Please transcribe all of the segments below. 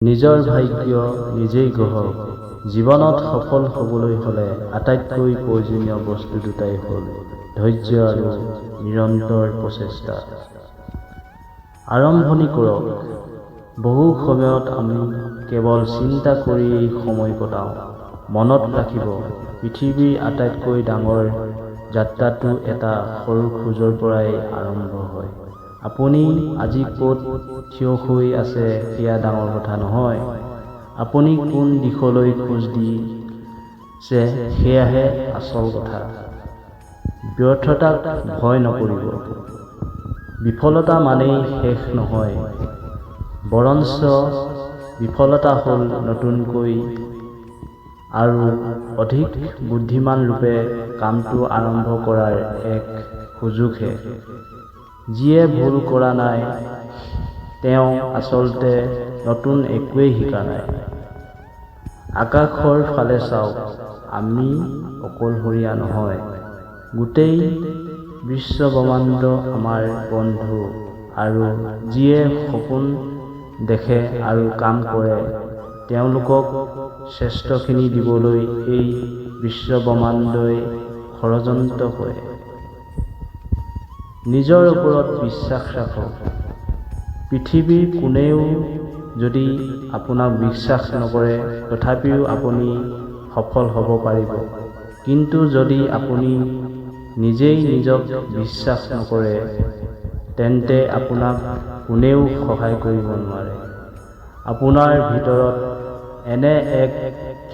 নিজৰ ভাগ্য নিজেই গঢ়ক। জীৱনত সফল হ'বলৈ হ'লে আটাইতকৈ প্ৰয়োজনীয় বস্তু দুটাই হ'ল ধৈৰ্য আৰু নিৰন্তৰ প্ৰচেষ্টা। আৰম্ভণি কৰক। বহু সময়ত আমি কেৱল চিন্তা কৰিয়েই সময় কটাওঁ। মনত ৰাখিব, পৃথিৱীৰ আটাইতকৈ ডাঙৰ যাত্ৰাটো এটা সৰু খোজৰ পৰাই আৰম্ভ হয়। আপুনি আজি ক'ত থিয় হৈ আছে সেয়া ডাঙৰ কথা নহয়, আপুনি কোন দিশলৈ খোজ দিছে সেয়াহে আচল কথা। ব্যৰ্থতাক ভয় নকৰিব। বিফলতা মানেই শেষ নহয়, বৰঞ্চ বিফলতা হ'ল নতুনকৈ আৰু অধিক বুদ্ধিমান ৰূপে কামটো আৰম্ভ কৰাৰ এক সুযোগহে। যিয়ে ভুল কৰা নাই তেওঁ আচলতে নতুন একোৱেই শিকা নাই। আকাশৰ ফালে চাওক, আমি অকলশৰীয়া নহয়, গোটেই বিশ্বব্ৰহ্মাণ্ড আমাৰ বন্ধু। আৰু যিয়ে সপোন দেখে আৰু কাম কৰে তেওঁলোকক শ্ৰেষ্ঠখিনি দিবলৈ এই বিশ্বব্ৰহ্মাণ্ডই ষড়যন্ত্ৰ কৰে। নিজৰ ওপৰত বিশ্বাস ৰাখক। পৃথিৱীৰ কোনেও যদি আপোনাক বিশ্বাস নকৰে তথাপিও আপুনি সফল হ'ব পাৰিব। কিন্তু যদি আপুনি নিজেই নিজক বিশ্বাস নকৰে তেন্তে আপোনাক কোনেও সহায় কৰিব নোৱাৰে। আপোনাৰ ভিতৰত এনে এক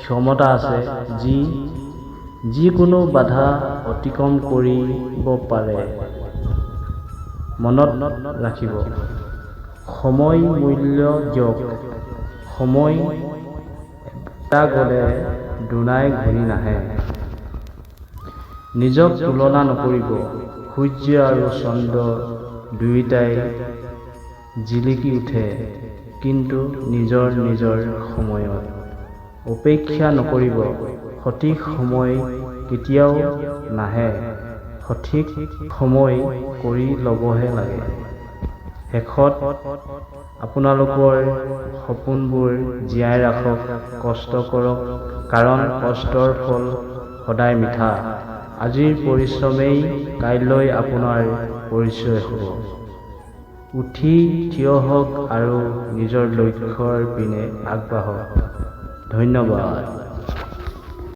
ক্ষমতা আছে যি যিকোনো বাধা অতিক্ৰম কৰিব পাৰে। মনত ৰাখিব, সময় মূল্য দিয়ক। সময় এটা গ'লে দুনাই ঘূৰি নাহে। নিজক তুলনা নকৰিব। সূৰ্য আৰু চন্দ্ৰ দুয়োটাই জিলিকি উঠে, কিন্তু নিজৰ নিজৰ সময়ত। অপেক্ষা নকৰিব, সঠিক সময় কেতিয়াও নাহে, সঠিক সময় কৰি ল'বহে লাগে। শেষত আপোনালোকৰ সপোনবোৰ জীয়াই ৰাখক, কষ্ট কৰক, কাৰণ কষ্টৰ ফল সদায় মিঠা। আজিৰ পৰিশ্ৰমেই কাইলৈ আপোনাৰ পৰিচয় হ'ব। উঠি থিয় হওক আৰু নিজৰ লক্ষ্যৰ পিনে আগবাঢ়ক। ধন্যবাদ।